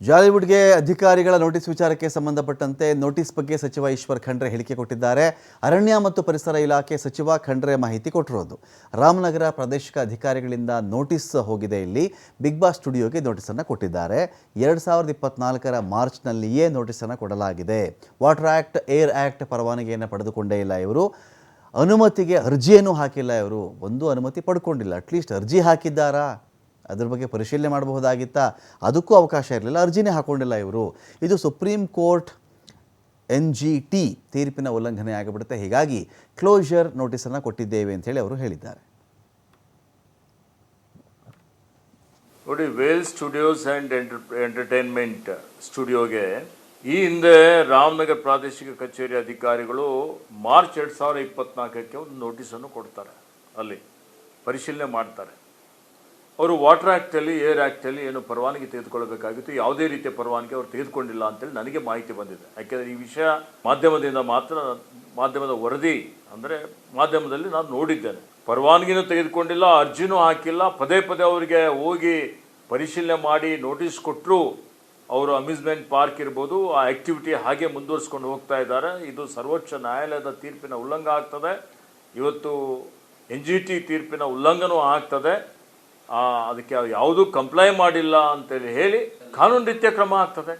ಜಾಲಿವುಡ್ಗೆ ಅಧಿಕಾರಿಗಳ ನೋಟಿಸ್ ವಿಚಾರಕ್ಕೆ ಸಂಬಂಧಪಟ್ಟಂತೆ ನೋಟಿಸ್ ಬಗ್ಗೆ ಸಚಿವ ಈಶ್ವರ್ ಖಂಡ್ರೆ ಹೇಳಿಕೆ ಕೊಟ್ಟಿದ್ದಾರೆ. ಅರಣ್ಯ ಮತ್ತು ಪರಿಸರ ಇಲಾಖೆ ಸಚಿವ ಖಂಡ್ರೆ ಮಾಹಿತಿ ಕೊಟ್ಟಿರೋದು. ರಾಮನಗರ ಪ್ರಾದೇಶಿಕ ಅಧಿಕಾರಿಗಳಿಂದ ನೋಟಿಸ್ ಹೋಗಿದೆ. ಇಲ್ಲಿ ಬಿಗ್ ಬಾಸ್ ಸ್ಟುಡಿಯೋಗೆ ನೋಟಿಸನ್ನು ಕೊಟ್ಟಿದ್ದಾರೆ. 2024ರ ಮಾರ್ಚ್ನಲ್ಲಿಯೇ ನೋಟಿಸನ್ನು ಕೊಡಲಾಗಿದೆ. ವಾಟರ್ ಆ್ಯಕ್ಟ್, ಏರ್ ಆ್ಯಕ್ಟ್ ಪರವಾನಗಿಯನ್ನು ಪಡೆದುಕೊಂಡೇ ಇಲ್ಲ ಇವರು. ಅನುಮತಿಗೆ ಅರ್ಜಿಯನ್ನು ಹಾಕಿಲ್ಲ ಇವರು. ಒಂದು ಅನುಮತಿ ಪಡ್ಕೊಂಡಿಲ್ಲ. ಅಟ್ಲೀಸ್ಟ್ ಅರ್ಜಿ ಹಾಕಿದ್ದಾರಾ, ಅದ್ರ ಬಗ್ಗೆ ಪರಿಶೀಲನೆ ಮಾಡಬಹುದಾಗಿತ್ತಾ? ಅದಕ್ಕೂ ಅವಕಾಶ ಇರಲಿಲ್ಲ. ಅರ್ಜಿನೇ ಹಾಕೊಂಡಿಲ್ಲ ಇವರು. ಇದು ಸುಪ್ರೀಂ ಕೋರ್ಟ್ NGT ತೀರ್ಪಿನ ಉಲ್ಲಂಘನೆ ಆಗಿಬಿಡುತ್ತೆ. ಹೀಗಾಗಿ ಕ್ಲೋಷರ್ ನೋಟಿಸನ್ನು ಕೊಟ್ಟಿದ್ದೇವೆ ಅಂತೇಳಿ ಅವರು ಹೇಳಿದ್ದಾರೆ. ನೋಡಿ, ವೇಲ್ ಸ್ಟುಡಿಯೋಸ್ ಆ್ಯಂಡ್ ಎಂಟರ್ಟೈನ್ಮೆಂಟ್ ಸ್ಟುಡಿಯೋಗೆ ಈ ಹಿಂದೆ ರಾಮನಗರ ಪ್ರಾದೇಶಿಕ ಕಚೇರಿ ಅಧಿಕಾರಿಗಳು ಮಾರ್ಚ್ 2024ಕ್ಕೆ ಒಂದು ನೋಟಿಸನ್ನು ಕೊಡ್ತಾರೆ. ಅಲ್ಲಿ ಪರಿಶೀಲನೆ ಮಾಡ್ತಾರೆ. ಅವರು ವಾಟರ್ ಆ್ಯಕ್ಟಲ್ಲಿ, ಏರ್ ಆ್ಯಕ್ಟಲ್ಲಿ ಏನು ಪರವಾನಗಿ ತೆಗೆದುಕೊಳ್ಳಬೇಕಾಗಿತ್ತು, ಯಾವುದೇ ರೀತಿಯ ಪರವಾನಗಿ ಅವರು ತೆಗೆದುಕೊಂಡಿಲ್ಲ ಅಂತೇಳಿ ನನಗೆ ಮಾಹಿತಿ ಬಂದಿದೆ. ಯಾಕೆಂದರೆ ಈ ವಿಷಯ ಮಾಧ್ಯಮದಿಂದ ಮಾತ್ರ, ಮಾಧ್ಯಮದ ವರದಿ ಅಂದರೆ ಮಾಧ್ಯಮದಲ್ಲಿ ನಾನು ನೋಡಿದ್ದೇನೆ. ಪರವಾನಗಿನೂ ತೆಗೆದುಕೊಂಡಿಲ್ಲ, ಅರ್ಜಿನೂ ಹಾಕಿಲ್ಲ. ಪದೇ ಪದೇ ಅವರಿಗೆ ಹೋಗಿ ಪರಿಶೀಲನೆ ಮಾಡಿ ನೋಟಿಸ್ ಕೊಟ್ಟರು. ಅವರು ಅಮ್ಯೂಸ್ಮೆಂಟ್ ಪಾರ್ಕ್ ಇರ್ಬೋದು, ಆ ಆ್ಯಕ್ಟಿವಿಟಿ ಹಾಗೆ ಮುಂದುವರಿಸ್ಕೊಂಡು ಹೋಗ್ತಾ ಇದ್ದಾರೆ. ಇದು ಸರ್ವೋಚ್ಚ ನ್ಯಾಯಾಲಯದ ತೀರ್ಪಿನ ಉಲ್ಲಂಘನೆ ಆಗ್ತದೆ. ಇವತ್ತು NGT ತೀರ್ಪಿನ ಉಲ್ಲಂಘನೂ ಆಗ್ತದೆ. ಅದಕ್ಕೆ ಯಾವುದೂ ಕಂಪ್ಲೈ ಮಾಡಿಲ್ಲ ಅಂತೇಳಿ ಹೇಳಿ ಕಾನೂನು ರೀತಿಯ ಕ್ರಮ ಆಗ್ತದೆ.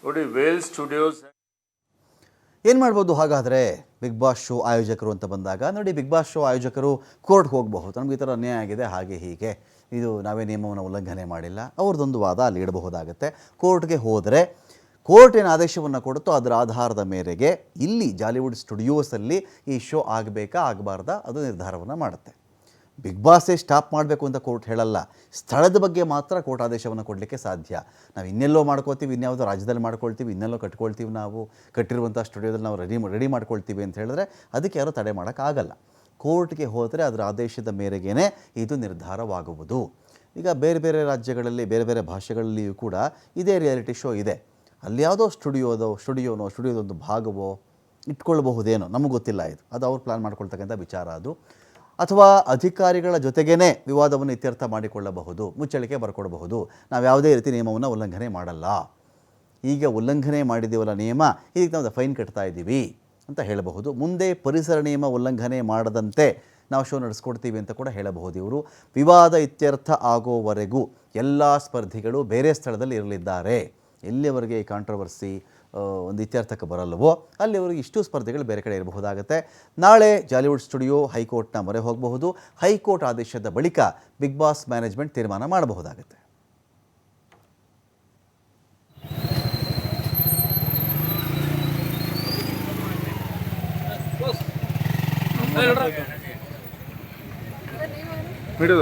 ನೋಡಿ, ವೇಲ್ ಸ್ಟುಡಿಯೋಸ್ ಏನು ಮಾಡ್ಬೋದು ಹಾಗಾದರೆ ಬಿಗ್ ಬಾಸ್ ಶೋ ಆಯೋಜಕರು ಅಂತ ಬಂದಾಗ? ನೋಡಿ, ಬಿಗ್ ಬಾಸ್ ಶೋ ಆಯೋಜಕರು ಕೋರ್ಟ್ಗೆ ಹೋಗಬಹುದು. ನಮ್ಗೆ ಈ ಥರ ಅನ್ಯಾಯ ಆಗಿದೆ, ಹಾಗೆ ಹೀಗೆ, ಇದು ನಾವೇ ನಿಯಮವನ್ನು ಉಲ್ಲಂಘನೆ ಮಾಡಿಲ್ಲ, ಅವ್ರದ್ದೊಂದು ವಾದ ಅಲ್ಲಿ ಇಡಬಹುದಾಗುತ್ತೆ. ಕೋರ್ಟ್ಗೆ ಹೋದರೆ ಕೋರ್ಟ್ ಏನು ಆದೇಶವನ್ನು ಕೊಡುತ್ತೋ ಅದರ ಆಧಾರದ ಮೇರೆಗೆ ಇಲ್ಲಿ ಜಾಲಿವುಡ್ ಸ್ಟುಡಿಯೋಸಲ್ಲಿ ಈ ಶೋ ಆಗಬೇಕಾ ಆಗಬಾರ್ದಾ ಅದು ನಿರ್ಧಾರವನ್ನು ಮಾಡುತ್ತೆ. ಬಿಗ್ ಬಾಸೇ ಸ್ಟಾಪ್ ಮಾಡಬೇಕು ಅಂತ ಕೋರ್ಟ್ ಹೇಳಲ್ಲ. ಸ್ಥಳದ ಬಗ್ಗೆ ಮಾತ್ರ ಕೋರ್ಟ್ ಆದೇಶವನ್ನು ಕೊಡಲಿಕ್ಕೆ ಸಾಧ್ಯ. ನಾವು ಇನ್ನೆಲ್ಲೋ ಮಾಡ್ಕೋತೀವಿ, ಇನ್ಯಾವುದೋ ರಾಜ್ಯದಲ್ಲಿ ಮಾಡ್ಕೊಳ್ತೀವಿ, ಇನ್ನೆಲ್ಲೋ ಕಟ್ಕೊಳ್ತೀವಿ, ನಾವು ಕಟ್ಟಿರುವಂಥ ಸ್ಟುಡಿಯೋದಲ್ಲಿ ನಾವು ರೆಡಿ ಮಾಡ್ಕೊಳ್ತೀವಿ ಅಂತ ಹೇಳಿದ್ರೆ ಅದಕ್ಕೆ ಯಾರೂ ತಡೆ ಮಾಡೋಕ್ಕಾಗಲ್ಲ. ಕೋರ್ಟ್ಗೆ ಹೋದರೆ ಅದರ ಆದೇಶದ ಮೇರೆಗೇ ಇದು ನಿರ್ಧಾರವಾಗುವುದು. ಈಗ ಬೇರೆ ಬೇರೆ ರಾಜ್ಯಗಳಲ್ಲಿ, ಬೇರೆ ಬೇರೆ ಭಾಷೆಗಳಲ್ಲಿಯೂ ಕೂಡ ಇದೇ ರಿಯಾಲಿಟಿ ಶೋ ಇದೆ. ಅಲ್ಲಿ ಯಾವುದೋ ಸ್ಟುಡಿಯೋದೊಂದು ಭಾಗವೋ ಇಟ್ಕೊಳ್ಬಹುದೇನೋ, ನಮಗೆ ಗೊತ್ತಿಲ್ಲ. ಅದು ಅವ್ರು ಪ್ಲ್ಯಾನ್ ಮಾಡ್ಕೊಳ್ತಕ್ಕಂಥ ವಿಚಾರ ಅದು. ಅಥವಾ ಅಧಿಕಾರಿಗಳ ಜೊತೆಗೇ ವಿವಾದವನ್ನು ಇತ್ಯರ್ಥ ಮಾಡಿಕೊಳ್ಳಬಹುದು, ಮುಚ್ಚಳಿಕೆ ಬರ್ಕೊಡಬಹುದು. ನಾವು ಯಾವುದೇ ರೀತಿ ನಿಯಮವನ್ನು ಉಲ್ಲಂಘನೆ ಮಾಡಲ್ಲ, ಈಗ ಉಲ್ಲಂಘನೆ ಮಾಡಿದ್ದೀವಲ್ಲ ನಿಯಮ, ಇದಕ್ಕೆ ನಾವು ಫೈನ್ ಕಟ್ತಾ ಇದ್ದೀವಿ ಅಂತ ಹೇಳಬಹುದು. ಮುಂದೆ ಪರಿಸರ ನಿಯಮ ಉಲ್ಲಂಘನೆ ಮಾಡದಂತೆ ನಾವು ಶೋ ನಡೆಸ್ಕೊಡ್ತೀವಿ ಅಂತ ಕೂಡ ಹೇಳಬಹುದು. ಇವರು ವಿವಾದ ಇತ್ಯರ್ಥ ಆಗೋವರೆಗೂ ಎಲ್ಲ ಸ್ಪರ್ಧಿಗಳು ಬೇರೆ ಸ್ಥಳದಲ್ಲಿ ಇರಲಿದ್ದಾರೆ. ಎಲ್ಲಿಯವರೆಗೆ ಈ ಕಾಂಟ್ರವರ್ಸಿ ಒಂದು ಇತ್ಯರ್ಥಕ್ಕೆ ಬರಲ್ಲವೋ ಅಲ್ಲಿವರೆಗೆ ಇಷ್ಟು ಸ್ಪರ್ಧೆಗಳು ಬೇರೆ ಕಡೆ ಇರಬಹುದಾಗುತ್ತೆ. ನಾಳೆ ಜಾಲಿವುಡ್ ಸ್ಟುಡಿಯೋ ಹೈಕೋರ್ಟ್ನ ಮೊರೆ ಹೋಗಬಹುದು. ಹೈಕೋರ್ಟ್ ಆದೇಶದ ಬಳಿಕ ಬಿಗ್ ಬಾಸ್ ಮ್ಯಾನೇಜ್ಮೆಂಟ್ ತೀರ್ಮಾನ ಮಾಡಬಹುದಾಗುತ್ತೆ. ವಿಡಿಯೋ